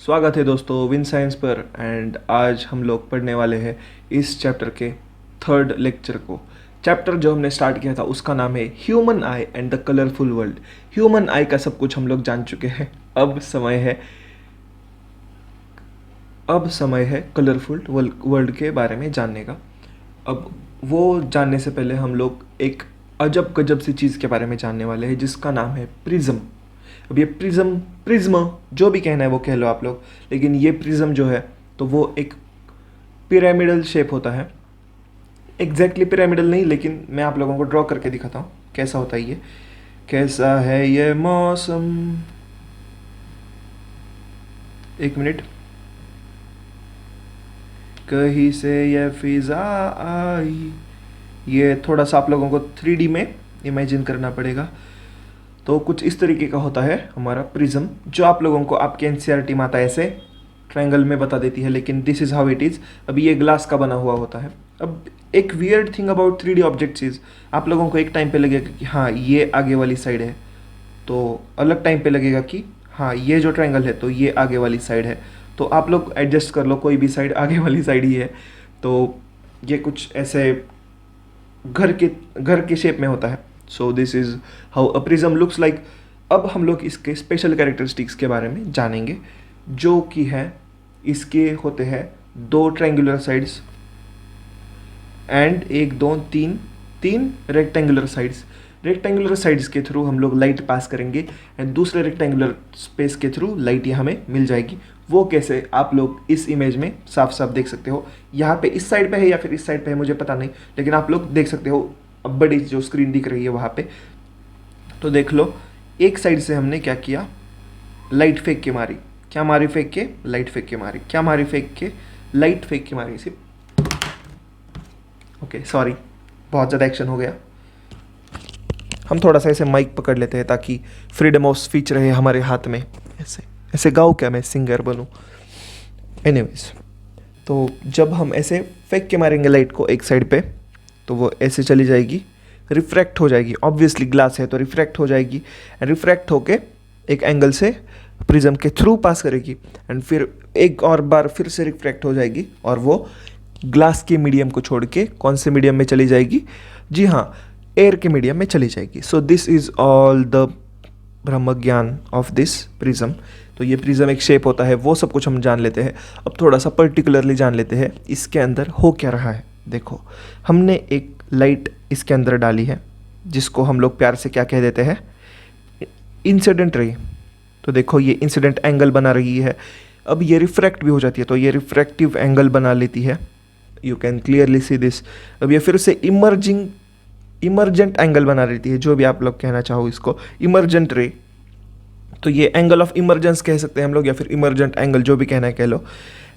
स्वागत है दोस्तों विन साइंस पर। एंड आज हम लोग पढ़ने वाले हैं इस चैप्टर के थर्ड लेक्चर को। चैप्टर जो हमने स्टार्ट किया था उसका नाम है human I and the colourful world. Human आई का सब कुछ हम लोग जान चुके हैं। अब समय है कलरफुल वर्ल्ड के बारे में जानने का। अब वो जानने से पहले हम लोग एक अजब गजब सी चीज़ के बारे में जानने वाले हैं जिसका नाम है प्रिज्म। अब ये प्रिज्म जो भी कहना है वो कह लो आप लोग, लेकिन ये प्रिज्म जो है तो वो एक पिरामिडल शेप होता है। एग्जैक्टली पिरामिडल नहीं, लेकिन मैं आप लोगों को ड्रॉ करके दिखाता हूँ कैसा होता है ये। कैसा है ये मौसम, एक मिनट, कहीं से ये फिजा आई। ये थोड़ा सा आप लोगों को 3D में इमेजिन करना पड़ेगा। तो कुछ इस तरीके का होता है हमारा प्रिज्म, जो आप लोगों को आपके एनसीईआरटी में आता है ऐसे ट्रायंगल में बता देती है, लेकिन this is how it is. अभी ये ग्लास का बना हुआ होता है। अब एक weird thing about 3D objects is, आप लोगों को एक टाइम पे लगेगा कि हाँ ये आगे वाली साइड है, तो अलग टाइम पे लगेगा कि हाँ ये जो ट्रायंगल है तो ये आगे वाली साइड है। तो आप लोग एडजस्ट कर लो, कोई भी साइड आगे वाली साइड ही है। तो ये कुछ ऐसे घर के शेप में होता है। So this is how a prism looks like. अब हम लोग इसके स्पेशल कैरेक्टरिस्टिक्स के बारे में जानेंगे, जो कि है इसके होते हैं दो ट्रायंगुलर साइड्स एंड एक दो तीन रेक्टेंगुलर साइड्स। रेक्टेंगुलर साइड्स के थ्रू हम लोग लाइट पास करेंगे एंड दूसरे रेक्टेंगुलर स्पेस के थ्रू लाइट हमें मिल जाएगी। वो कैसे आप लोग इस इमेज में साफ साफ देख सकते हो। यहाँ पे इस साइड पे है या फिर इस साइड पे है मुझे पता नहीं, लेकिन आप लोग देख सकते हो। अब बड़ी जो स्क्रीन दिख रही है वहाँ पे, तो देख लो एक साइड से हमने क्या किया, लाइट फेंक के मारी। क्या मारी? फेंक के लाइट फेंक के मारी। क्या मारी? फेंक के लाइट फेंक के मारी। सिर्फ ओके सॉरी, बहुत ज़्यादा एक्शन हो गया। हम थोड़ा सा ऐसे माइक पकड़ लेते हैं ताकि फ्रीडम ऑफ स्पीच रहे हमारे हाथ में। ऐसे ऐसे गाओ क्या मैं सिंगर बनूं? एनीवेज, तो जब हम ऐसे फेंक के मारेंगे लाइट को एक साइड पे, तो वो ऐसे चली जाएगी, रिफ्रैक्ट हो जाएगी। ऑब्वियसली ग्लास है तो रिफ्रैक्ट हो जाएगी एंड रिफ्रैक्ट होके एक एंगल से प्रिज्म के थ्रू पास करेगी एंड फिर एक और बार फिर से रिफ्रैक्ट हो जाएगी और वो ग्लास के मीडियम को छोड़ के कौन से मीडियम में चली जाएगी? जी हाँ, एयर के मीडियम में चली जाएगी। So this is all the ब्रह्म ज्ञान ऑफ दिस प्रिज्म। तो ये प्रिज्म एक शेप होता है, वो सब कुछ हम जान लेते हैं। अब थोड़ा सा पर्टिकुलरली जान लेते हैं इसके अंदर हो क्या रहा है। देखो, हमने एक लाइट इसके अंदर डाली है जिसको हम लोग प्यार से क्या कह देते हैं? Incident ray. तो देखो ये इंसिडेंट एंगल बना रही है। अब ये रिफ्रैक्ट भी हो जाती है तो ये रिफ्रैक्टिव एंगल बना लेती है। You can clearly see this. अब ये फिर से इमर्जेंट एंगल बना लेती है, जो भी आप लोग कहना चाहो इसको, इमर्जेंट रे। तो ये एंगल ऑफ इमरजेंस कह सकते हैं हम लोग, या फिर इमर्जेंट एंगल, जो भी कहना है कह लो।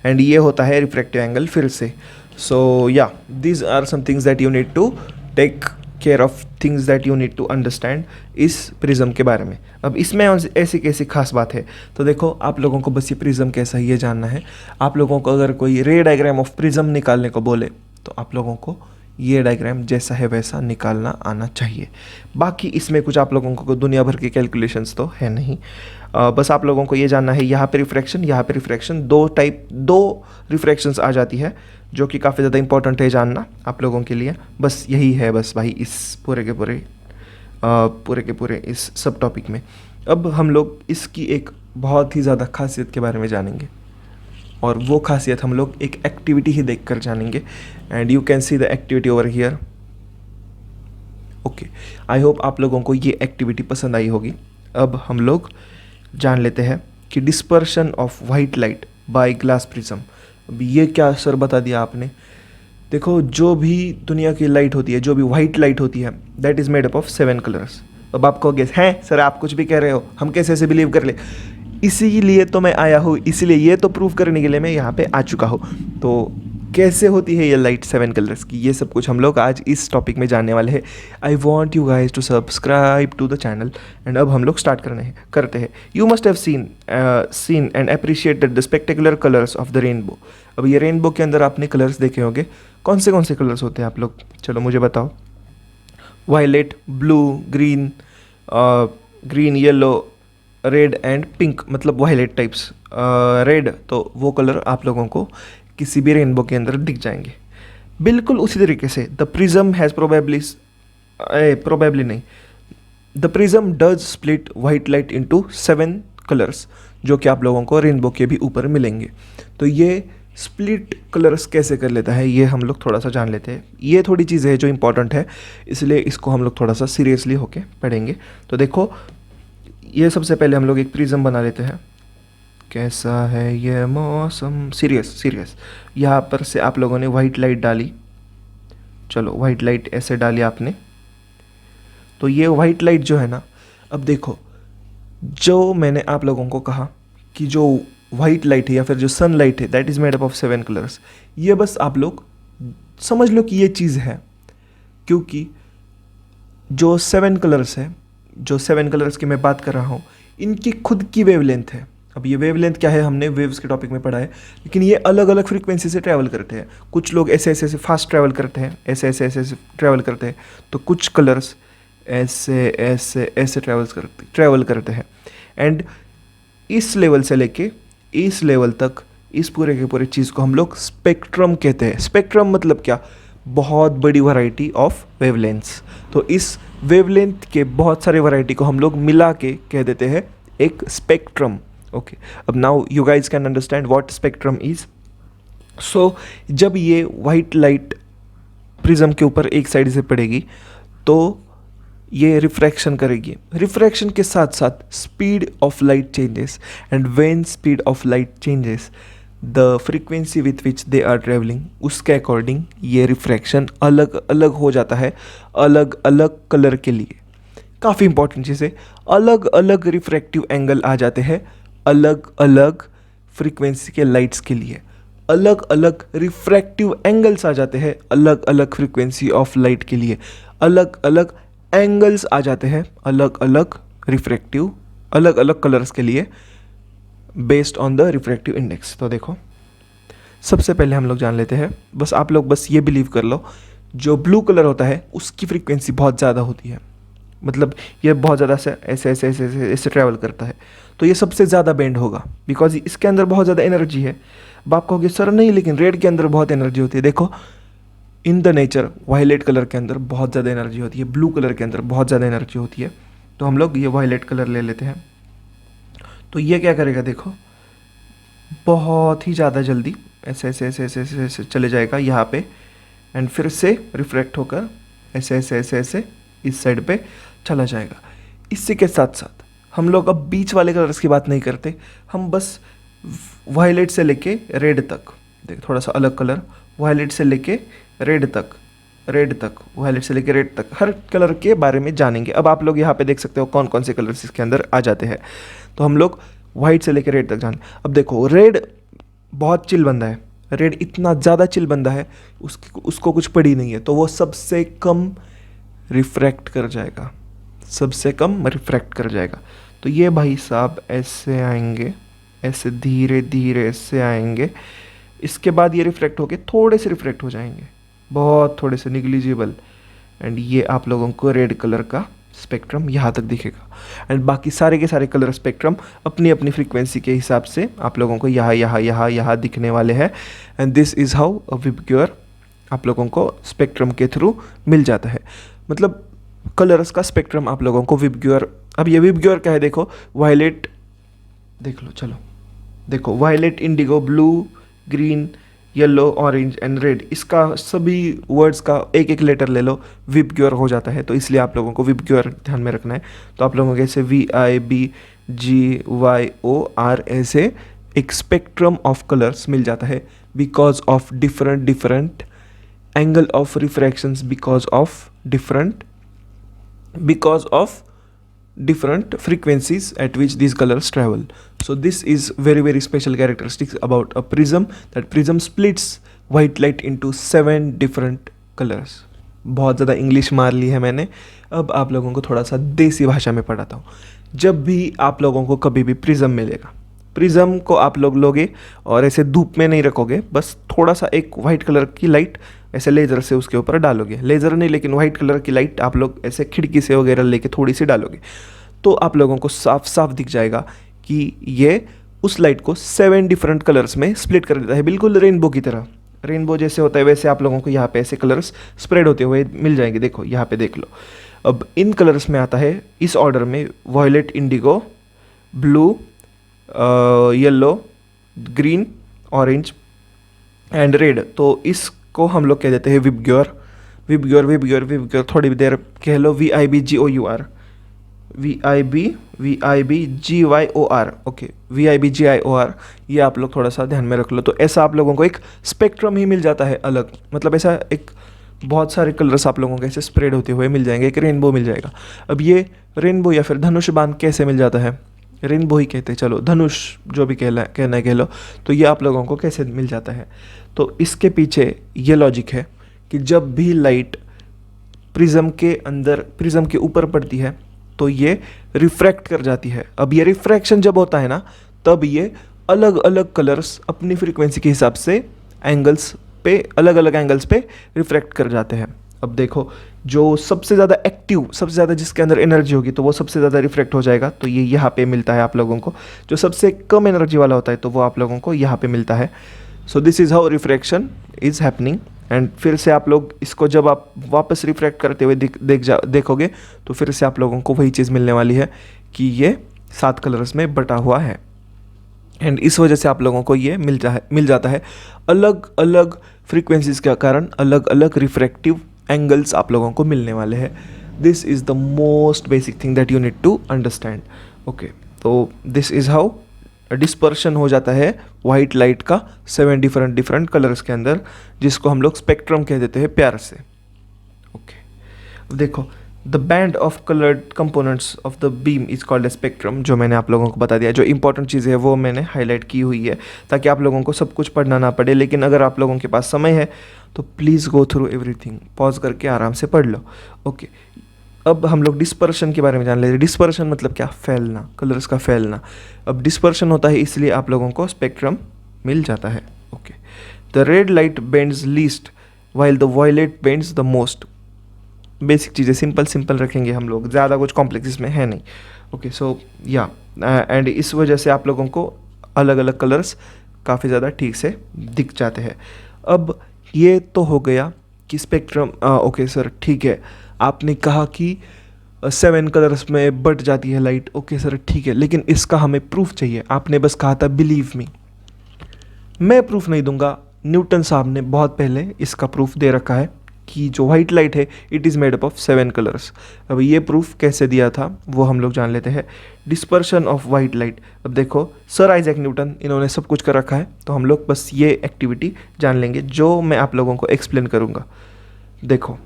एंड ये होता है रिफ्रैक्टिव एंगल फिर से। सो या these are some things that you need to take care of, things that you need to understand इस प्रिज्म के बारे में। अब इसमें ऐसी कैसी खास बात है, तो देखो आप लोगों को बस ये प्रिज्म कैसा है ये जानना है। आप लोगों को अगर कोई रे डायग्राम ऑफ प्रिज्म निकालने को बोले तो आप लोगों को ये डायग्राम जैसा है वैसा निकालना आना चाहिए। बाकी इसमें कुछ आप लोगों को दुनिया भर की कैलकुलेशंस तो है नहीं। बस आप लोगों को ये जानना है यहाँ पे रिफ्रैक्शन, यहाँ पे रिफ्रैक्शन, दो रिफ्रैक्शंस आ जाती है, जो कि काफ़ी ज़्यादा इंपॉर्टेंट है जानना आप लोगों के लिए। बस यही है बस भाई इस पूरे के पूरे इस सब टॉपिक में। अब हम लोग इसकी एक बहुत ही ज़्यादा खासियत के बारे में जानेंगे, और वो खासियत हम लोग एक एक्टिविटी ही देखकर जानेंगे। And you can see the activity over here. Okay, I hope आप लोगों को ये एक्टिविटी पसंद आई होगी। अब हम लोग जान लेते हैं कि dispersion of white light by glass prism. अब ये क्या सर बता दिया आपने? देखो, जो भी दुनिया की लाइट होती है, जो भी वाइट लाइट होती है, that is made up of 7 colours. अब आपको गेस है सर आप कुछ भी कह रहे हो, हम कैसे ऐसे बिलीव कर ले? इसीलिए तो मैं आया हूँ, इसीलिए ये तो प्रूव करने के लिए मैं यहाँ पे आ चुका हूँ। तो कैसे होती है ये लाइट 7 कलर्स की, ये सब कुछ हम लोग आज इस टॉपिक में जानने वाले हैं। I want you guys to subscribe to the channel. And अब हम लोग स्टार्ट करते हैं। You must have seen and appreciated the spectacular colours of the rainbow. अब ये रेनबो के अंदर आपने कलर्स देखे होंगे। कौन से कलर्स होते हैं आप लोग? चलो मुझे बताओ। Violet, blue, green, yellow, red and pink, मतलब वायलेट टाइप्स रेड, तो वो कलर आप लोगों को किसी भी रेनबो के अंदर दिख जाएंगे। बिल्कुल उसी तरीके से द प्रिज्म हैज़ प्रोबेबली नहीं, the prism does split white light into 7 colours, जो कि आप लोगों को रेनबो के भी ऊपर मिलेंगे। तो ये स्प्लिट कलर्स कैसे कर लेता है, ये हम लोग थोड़ा सा जान लेते हैं। ये थोड़ी चीज़ है जो इंपॉर्टेंट है, इसलिए इसको हम लोग थोड़ा सा सीरियसली होके पढ़ेंगे। तो देखो, ये सबसे पहले हम लोग एक प्रिज्म बना लेते हैं। कैसा है ये मौसम, सीरियस। यहाँ पर से आप लोगों ने वाइट लाइट डाली, चलो वाइट लाइट ऐसे डाली आपने। तो ये वाइट लाइट जो है ना, अब देखो, जो मैंने आप लोगों को कहा कि जो वाइट लाइट है या फिर जो सनलाइट है that is made up of 7 colours, ये बस आप लोग समझ लो कि ये चीज़ है, क्योंकि जो 7 कलर्स है, जो 7 कलर्स की मैं बात कर रहा हूँ, इनकी खुद की वेवलेंथ है। अब ये वेवलेंथ क्या है, हमने वेव्स के टॉपिक में पढ़ा है, लेकिन ये अलग अलग फ्रीक्वेंसी से ट्रैवल करते हैं। कुछ लोग ऐसे ऐसे फास्ट ट्रैवल करते हैं, ऐसे ऐसे ऐसे ऐसे ट्रैवल करते हैं, तो कुछ कलर्स ऐसे ऐसे ऐसे ट्रैवल करते हैं। एंड इस लेवल से लेके इस लेवल तक, इस पूरे के पूरे चीज़ को हम लोग स्पेक्ट्रम कहते हैं। स्पेक्ट्रम मतलब क्या, बहुत बड़ी वैरायटी ऑफ वेवलेंथ्स। तो इस वेवलेंथ के बहुत सारे वैरायटी को हम लोग मिला के कह देते हैं एक स्पेक्ट्रम। ओके, अब now you guys can understand what spectrum is. So जब ये वाइट लाइट प्रिज्म के ऊपर एक साइड से पड़ेगी तो ये रिफ्रैक्शन करेगी। रिफ्रैक्शन के साथ साथ speed of light changes, and when speed of light changes the frequency with which they are travelling, उसके अकॉर्डिंग ये रिफ्रैक्शन अलग अलग हो जाता है, अलग अलग कलर के लिए। काफ़ी इंपॉर्टेंट चीज़ है, अलग अलग रिफ्रैक्टिव एंगल आ जाते हैं अलग अलग फ्रीक्वेंसी के लाइट्स के लिए। अलग अलग रिफ्रैक्टिव एंगल्स आ जाते हैं अलग अलग फ्रीक्वेंसी ऑफ लाइट के लिए। अलग अलग एंगल्स आ जाते हैं अलग अलग रिफ्रैक्टिव, अलग अलग कलर्स के लिए, based on the refractive index. तो देखो, सबसे पहले हम लोग जान लेते हैं, बस आप लोग बस ये बिलीव कर लो, जो ब्लू कलर होता है उसकी फ्रीक्वेंसी बहुत ज़्यादा होती है, मतलब ये बहुत ज़्यादा से ऐसे ऐसे ऐसे ऐसे ऐसे ट्रैवल करता है, तो ये सबसे ज़्यादा बेंड होगा, बिकॉज इसके अंदर बहुत ज़्यादा एनर्जी है। अब आप कहोगे सर नहीं, लेकिन रेड के अंदर बहुत एनर्जी होती है। देखो, in the nature violet colour के अंदर बहुत ज़्यादा एनर्जी होती है, ब्लू कलर के अंदर बहुत ज़्यादा एनर्जी होती है। तो हम लोग ये वायलेट कलर ले लेते हैं। तो ये क्या करेगा, देखो, बहुत ही ज़्यादा जल्दी ऐसे ऐसे ऐसे ऐसे ऐसे ऐसे चले जाएगा यहाँ पे, एंड फिर से रिफ्रैक्ट होकर ऐसे ऐसे ऐसे ऐसे इस साइड पे चला जाएगा। इसी के साथ साथ हम लोग अब बीच वाले कलर्स की बात नहीं करते, हम बस वायलेट से लेके रेड तक, देख थोड़ा सा अलग कलर, वायलेट से लेके रेड तक, वायलेट से लेके रेड तक, हर कलर के बारे में जानेंगे। अब आप लोग यहाँ पे देख सकते हो कौन कौन से कलर्स इसके अंदर आ जाते हैं। तो हम लोग वाइट से लेके रेड तक जाने। अब देखो, रेड बहुत चिल बंदा है, रेड इतना ज़्यादा चिल बंदा है, उसको कुछ पड़ी नहीं है, तो वो सबसे कम रिफ्रैक्ट कर जाएगा, सबसे कम रिफ्रैक्ट कर जाएगा। तो ये भाई साहब ऐसे आएंगे, ऐसे धीरे धीरे ऐसे आएंगे, इसके बाद ये रिफ्रैक्ट होके थोड़े से रिफ्रैक्ट हो जाएंगे, बहुत थोड़े से, निग्लिजिबल, एंड ये आप लोगों को रेड कलर का स्पेक्ट्रम यहाँ तक दिखेगा। एंड बाकी सारे के सारे कलर स्पेक्ट्रम अपनी अपनी फ्रीक्वेंसी के हिसाब से आप लोगों को यहाँ यहाँ यहाँ यहाँ दिखने वाले हैं। And this is how a VIBGYOR आप लोगों को स्पेक्ट्रम के थ्रू मिल जाता है, मतलब कलर्स का स्पेक्ट्रम आप लोगों को विबग्योर। अब ये विबग्योर क्या है, देखो वायलेट, देख लो, चलो देखो, violet, indigo, blue, green, yellow, orange and red, इसका सभी वर्ड्स का एक एक लेटर ले लो, विबग्योर हो जाता है। तो इसलिए आप लोगों को विबग्योर ध्यान में रखना है। तो आप लोगों को ऐसे VIBGYOR ऐसे एक स्पेक्ट्रम ऑफ कलर्स मिल जाता है, because of different different angle of refractions, because of different frequencies at which these colors travel. So this is very very special characteristics about a prism, that prism splits white light into 7 different colors. बहुत ज़्यादा English मार ली है मैंने, अब आप लोगों को थोड़ा सा देसी भाषा में पढ़ाता हूँ। जब भी आप लोगों को कभी भी प्रिज्म मिलेगा, प्रिज्म को आप लोग लोगे और ऐसे धूप में नहीं रखोगे, बस थोड़ा सा एक वाइट कलर की लाइट ऐसे लेज़र से उसके ऊपर डालोगे, लेज़र नहीं लेकिन वाइट कलर की लाइट आप लोग ऐसे खिड़की से वगैरह लेके थोड़ी सी डालोगे, तो आप लोगों को साफ साफ दिख जाएगा कि ये उस लाइट को 7 डिफरेंट कलर्स में स्प्लिट कर देता है, बिल्कुल रेनबो की तरह। रेनबो जैसे होता है वैसे आप लोगों को यहाँ पे ऐसे कलर्स स्प्रेड होते हुए मिल जाएंगे। देखो यहाँ पे देख लो। अब इन कलर्स में आता है इस ऑर्डर में violet, indigo, blue, yellow, green, orange and red. तो इसको हम लोग कह देते हैं विबग्योर। विबग्योर विबग्योर विबग्योर, थोड़ी देर कह लो VIBGOUR, VIBGYOR, ओके, VIBGIOR। ये आप लोग थोड़ा सा ध्यान में रख लो। तो ऐसा आप लोगों को एक स्पेक्ट्रम ही मिल जाता है अलग, मतलब ऐसा एक बहुत सारे कलर्स आप लोगों को ऐसे स्प्रेड होते हुए मिल जाएंगे, एक रेनबो मिल जाएगा। अब ये रेनबो या फिर धनुष बाण कैसे मिल जाता है, रेनबो ही कहते हैं, चलो धनुष जो भी कहना है कह लो। तो ये आप लोगों को कैसे मिल जाता है, तो इसके पीछे ये लॉजिक है कि जब भी लाइट प्रिज्म के अंदर, प्रिज्म के ऊपर पड़ती है तो ये रिफ्रैक्ट कर जाती है। अब ये रिफ्रैक्शन जब होता है ना, तब ये अलग अलग कलर्स अपनी फ्रीक्वेंसी के हिसाब से एंगल्स पे, अलग अलग एंगल्स पे रिफ्रैक्ट कर जाते हैं। अब देखो, जो सबसे ज़्यादा एक्टिव, सबसे ज़्यादा जिसके अंदर एनर्जी होगी तो वो सबसे ज़्यादा रिफ्रैक्ट हो जाएगा, तो ये यहाँ पे मिलता है आप लोगों को। जो सबसे कम एनर्जी वाला होता है तो वो आप लोगों को यहाँ पे मिलता है। So this is how refraction is happening. And फिर से आप लोग इसको जब आप वापस रिफ्रैक्ट करते हुए देखोगे तो फिर से आप लोगों को वही चीज़ मिलने वाली है कि ये 7 कलर्स में बटा हुआ है। एंड इस वजह से आप लोगों को ये मिल जाता है। अलग अलग फ्रीक्वेंसीज के कारण अलग अलग रिफ्रैक्टिव एंगल्स आप लोगों को मिलने वाले हैं। This is the most basic thing that you need to understand. Okay, तो दिस इज़ हाउ डिस्पर्शन हो जाता है वाइट लाइट का 7 डिफरेंट कलर्स के अंदर, जिसको हम लोग स्पेक्ट्रम कह देते हैं प्यार से। ओके, अब देखो, the band of coloured components of the beam is called a spectrum. जो मैंने आप लोगों को बता दिया, जो इंपॉर्टेंट चीज़ है वो मैंने हाईलाइट की हुई है ताकि आप लोगों को सब कुछ पढ़ना ना पड़े। लेकिन अगर आप लोगों के पास समय है तो please go through everything, pause करके आराम से पढ़ लो। ओके, अब हम लोग डिस्पर्शन के बारे में जान लेते हैं। डिस्पर्शन मतलब क्या, फैलना, कलर्स का फैलना। अब डिस्पर्शन होता है इसलिए आप लोगों को स्पेक्ट्रम मिल जाता है। Okay, the red light bends least while the violet bends the most. Basic चीज़ें सिंपल रखेंगे हम लोग, ज़्यादा कुछ कॉम्प्लेक्स इसमें है नहीं। ओके, सो या एंड इस वजह से आप लोगों को अलग अलग कलर्स काफ़ी ज़्यादा ठीक से दिख जाते हैं। अब ये तो हो गया कि स्पेक्ट्रम। ओके सर, ठीक है, आपने कहा कि 7 कलर्स में बट जाती है लाइट। ओके सर, ठीक है, लेकिन इसका हमें प्रूफ चाहिए। आपने बस कहा था बिलीव मी। मैं प्रूफ नहीं दूंगा, न्यूटन साहब ने बहुत पहले इसका प्रूफ दे रखा है कि जो वाइट लाइट है it is made up of 7 colours. अब ये प्रूफ कैसे दिया था वो हम लोग जान लेते हैं। Dispersion of white light. अब देखो, सर आइजैक न्यूटन, इन्होंने सब कुछ कर रखा है, तो हम लोग बस ये एक्टिविटी जान लेंगे जो मैं आप लोगों को एक्सप्लेन करूँगा। देखो,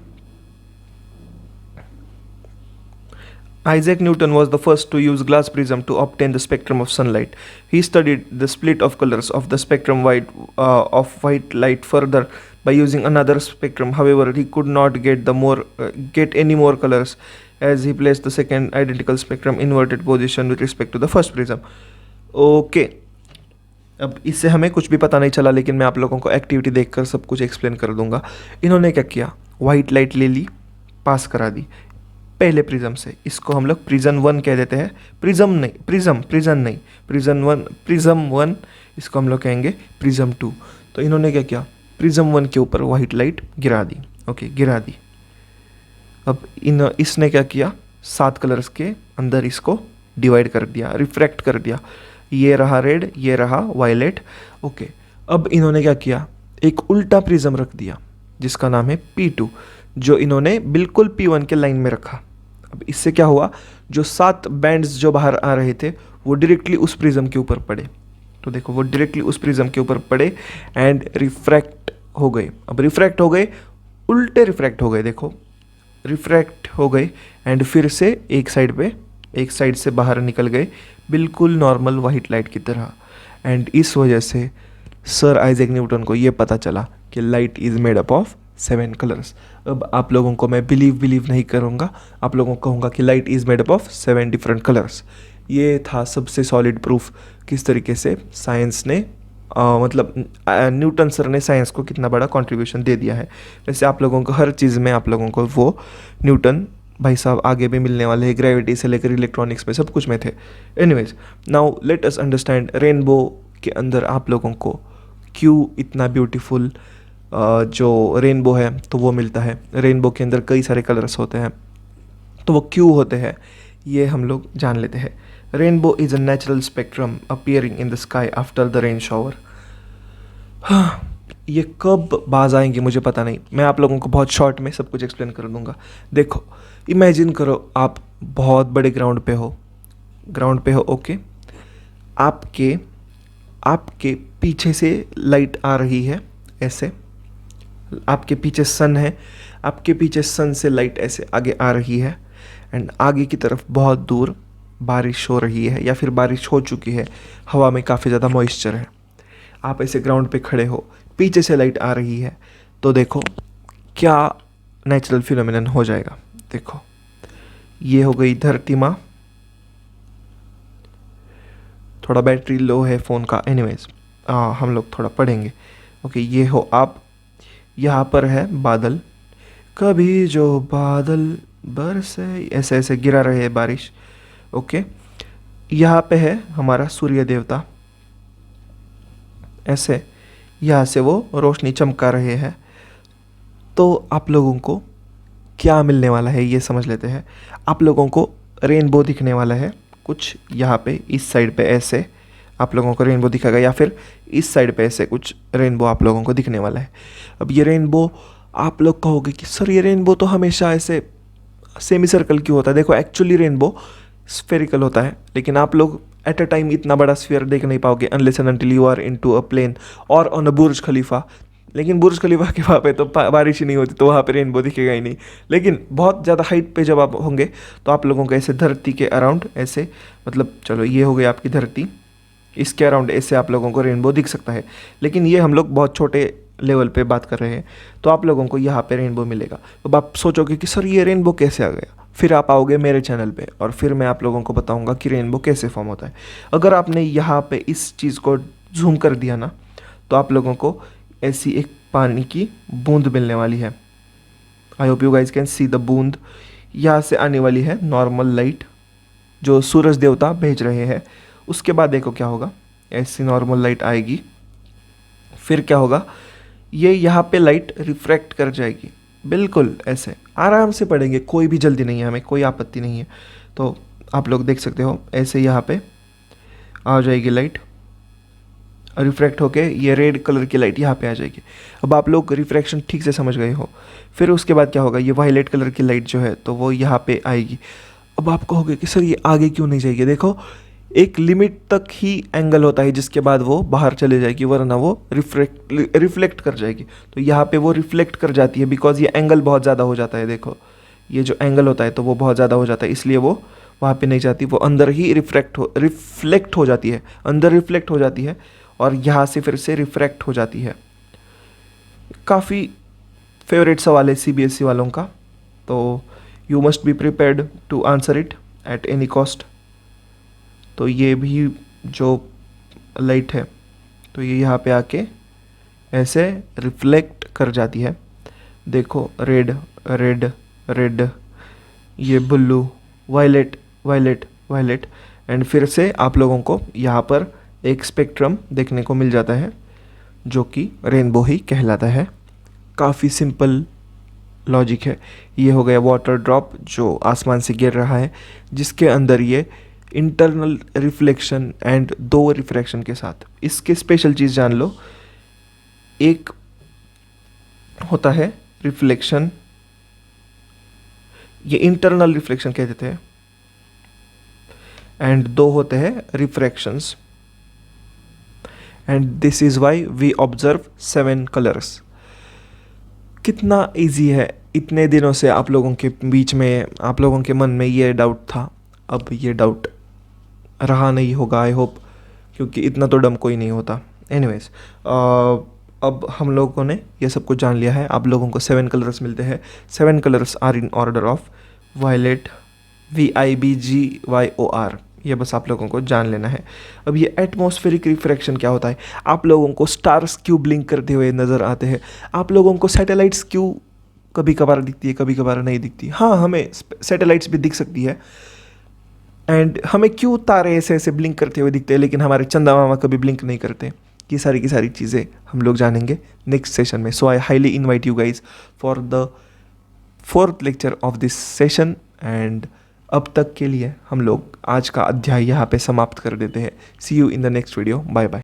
Isaac Newton was the first to use glass prism to obtain the spectrum of sunlight. He studied the split of colors of the spectrum of white light further by using another spectrum. However, he could not get any more colors as he placed the second identical spectrum inverted position with respect to the first prism. Okay. अब इससे हमें कुछ भी पता नहीं चला, लेकिन मैं आप लोगों को एक्टिविटी देखकर सब कुछ एक्सप्लेन कर दूंगा। इन्होंने क्या किया, वाइट लाइट ले ली, पास करा दी पहले प्रिज्म से। इसको हम लोग प्रिज्म 1 कह देते हैं। प्रिज्म 1, इसको हम लोग कहेंगे प्रिज्म 2। तो इन्होंने क्या किया, प्रिज्म 1 के ऊपर वाइट लाइट गिरा दी। ओके, गिरा दी। अब इसने क्या किया, 7 कलर्स के अंदर इसको डिवाइड कर दिया, रिफ्रैक्ट कर दिया। ये रहा रेड, ये रहा वायलेट। ओके, अब इन्होंने क्या किया, एक उल्टा प्रिज्म रख दिया जिसका नाम है P2, जो इन्होंने बिल्कुल P1 के लाइन में रखा। अब इससे क्या हुआ, जो 7 बैंड्स जो बाहर आ रहे थे वो डायरेक्टली उस प्रिज्म के ऊपर पड़े। तो देखो, वो डायरेक्टली उस प्रिज्म के ऊपर पड़े एंड रिफ्रैक्ट हो गए। अब रिफ्रैक्ट हो गए, उल्टे रिफ्रैक्ट हो गए। देखो, रिफ्रैक्ट हो गए एंड फिर से एक साइड से बाहर निकल गए, बिल्कुल नॉर्मल वाइट लाइट की तरह। एंड इस वजह से सर आइजैक न्यूटन को ये पता चला कि light is made up of 7 colours. अब आप लोगों को मैं बिलीव नहीं करूँगा, आप लोगों को कहूँगा कि light is made up of 7 different colours. ये था सबसे सॉलिड प्रूफ किस तरीके से साइंस ने मतलब न्यूटन सर ने साइंस को कितना बड़ा कंट्रीब्यूशन दे दिया है। वैसे आप लोगों को हर चीज़ में आप लोगों को वो न्यूटन भाई साहब आगे भी मिलने वाले हैं, ग्रेविटी से लेकर इलेक्ट्रॉनिक्स में सब कुछ में थे। Anyways, now let us understand rainbow के अंदर आप लोगों को क्यों इतना ब्यूटीफुल जो रेनबो है तो वो मिलता है। रेनबो के अंदर कई सारे कलर्स होते हैं, तो वो क्यों होते हैं ये हम लोग जान लेते हैं। Rainbow is a natural spectrum appearing in the sky after the rain shower. ये कब बाज आएंगे मुझे पता नहीं, मैं आप लोगों को बहुत शॉर्ट में सब कुछ एक्सप्लेन कर दूंगा। देखो, इमेजिन करो आप बहुत बड़े ग्राउंड पे हो, ओके। आपके आपके पीछे से लाइट आ रही है ऐसे, आपके पीछे सन है, आपके पीछे सन से लाइट ऐसे आगे आ रही है, एंड आगे की तरफ बहुत दूर बारिश हो रही है या फिर बारिश हो चुकी है, हवा में काफ़ी ज़्यादा मॉइस्चर है। आप ऐसे ग्राउंड पे खड़े हो, पीछे से लाइट आ रही है, तो देखो क्या नेचुरल फिनोमिनन हो जाएगा। देखो, ये हो गई धरती माँ। थोड़ा बैटरी लो है फ़ोन का, एनीवेज हम लोग थोड़ा पढ़ेंगे। ओके, ये हो आप, यहाँ पर है बादल, कभी जो बादल बरसे, ऐसे ऐसे गिरा रहे है बारिश। ओके, यहाँ पे है हमारा सूर्य देवता, ऐसे यहाँ से वो रोशनी चमका रहे हैं। तो आप लोगों को क्या मिलने वाला है ये समझ लेते हैं। आप लोगों को रेनबो दिखने वाला है कुछ यहाँ पे, इस साइड पे ऐसे आप लोगों को रेनबो दिखेगा, या फिर इस साइड पे ऐसे कुछ रेनबो आप लोगों को दिखने वाला है। अब ये रेनबो, आप लोग कहोगे कि सर ये रेनबो तो हमेशा ऐसे सेमी सर्कल क्यों होता है। देखो, एक्चुअली रेनबो स्फेरिकल होता है, लेकिन आप लोग एट अ टाइम इतना बड़ा स्फीयर देख नहीं पाओगे unless and until you are into a plane और ऑन अ बुर्ज खलीफा। लेकिन बुर्ज खलीफा के वहाँ पे तो बारिश ही नहीं होती, तो वहाँ पे रेनबो दिखेगा ही नहीं। लेकिन बहुत ज़्यादा हाइट पे जब आप होंगे तो आप लोगों को ऐसे धरती के अराउंड ऐसे, मतलब चलो ये हो गई आपकी धरती, इसके अराउंड ऐसे आप लोगों को रेनबो दिख सकता है। लेकिन ये हम लोग बहुत छोटे लेवल पे बात कर रहे हैं, तो आप लोगों को यहाँ पे रेनबो मिलेगा। अब आप सोचोगे कि सर ये रेनबो कैसे आ गया, फिर आप आओगे मेरे चैनल पे और फिर मैं आप लोगों को बताऊंगा कि रेनबो कैसे फॉर्म होता है। अगर आपने यहाँ पे इस चीज़ को जूम कर दिया ना, तो आप लोगों को ऐसी एक पानी की बूंद मिलने वाली है। I hope you guys can see the बूंद। यहाँ से आने वाली है नॉर्मल लाइट जो सूरज देवता भेज रहे हैं। उसके बाद देखो क्या होगा, ऐसी नॉर्मल लाइट आएगी, फिर क्या होगा, ये यहाँ पे लाइट रिफ्रैक्ट कर जाएगी, बिल्कुल ऐसे आराम से पढ़ेंगे, कोई भी जल्दी नहीं है, हमें कोई आपत्ति नहीं है। तो आप लोग देख सकते हो ऐसे यहाँ पे आ जाएगी लाइट, रिफ्रैक्ट होके ये रेड कलर की लाइट यहाँ पे आ जाएगी। अब आप लोग रिफ्रैक्शन ठीक से समझ गए हो। फिर उसके बाद क्या होगा, ये वायलेट कलर की लाइट जो है तो वो यहाँ पे आएगी। अब आप कहोगे कि सर ये आगे क्यों नहीं जाएगी। देखो, एक लिमिट तक ही एंगल होता है जिसके बाद वो बाहर चले जाएगी, वरना वो रिफ्लेक्ट कर जाएगी। तो यहाँ पे वो रिफ्लेक्ट कर जाती है बिकॉज ये एंगल बहुत ज़्यादा हो जाता है। देखो, ये जो एंगल होता है तो वो बहुत ज़्यादा हो जाता है, इसलिए वो वहाँ पे नहीं जाती, वो अंदर ही रिफ्लेक्ट हो जाती है, अंदर रिफ्लेक्ट हो जाती है और यहाँ से फिर से रिफ्रैक्ट हो जाती है। काफ़ी फेवरेट सवाल है CBSE वालों का, तो you must be prepared to answer it at any cost. तो ये भी जो लाइट है तो ये यहाँ पे आके ऐसे रिफ्लेक्ट कर जाती है। देखो, रेड रेड रेड, ये blue, violet violet violet, and फिर से आप लोगों को यहाँ पर एक स्पेक्ट्रम देखने को मिल जाता है जो कि रेनबो ही कहलाता है। काफ़ी सिंपल लॉजिक है। ये हो गया वाटर ड्रॉप जो आसमान से गिर रहा है, जिसके अंदर ये इंटरनल रिफ्लेक्शन एंड दो रिफ्रैक्शन के साथ। इसके स्पेशल चीज़ जान लो, एक होता है रिफ्लेक्शन, ये इंटरनल रिफ्लेक्शन कह देते हैं, एंड दो होते हैं refractions, and this is why we observe 7 colours. कितना इजी है। इतने दिनों से आप लोगों के बीच में, आप लोगों के मन में ये डाउट था, अब ये डाउट रहा नहीं होगा आई होप, क्योंकि इतना तो डम कोई नहीं होता। एनीवेज, अब हम लोगों ने ये सब कुछ जान लिया है। आप लोगों को 7 कलर्स मिलते हैं। 7 colours are in order of violet, VIBGYOR। ये बस आप लोगों को जान लेना है। अब ये एटमॉस्फेरिक रिफ्रैक्शन क्या होता है। आप लोगों को स्टार्स क्यों ब्लिंक करते हुए नज़र आते हैं, आप लोगों को सैटेलाइट्स क्यों कभी कभार दिखती है, कभी कभार नहीं दिखती। हाँ, हमें सैटेलाइट्स भी दिख सकती है, एंड हमें क्यों तारे ऐसे ऐसे ब्लिंक करते हुए दिखते हैं लेकिन हमारे चंदा मामा कभी ब्लिंक नहीं करते। ये सारी की सारी चीज़ें हम लोग जानेंगे नेक्स्ट सेशन में। So I highly invite you guys for the 4th lecture of this session. And अब तक के लिए हम लोग आज का अध्याय यहाँ पे समाप्त कर देते हैं। See you in the next video. Bye bye.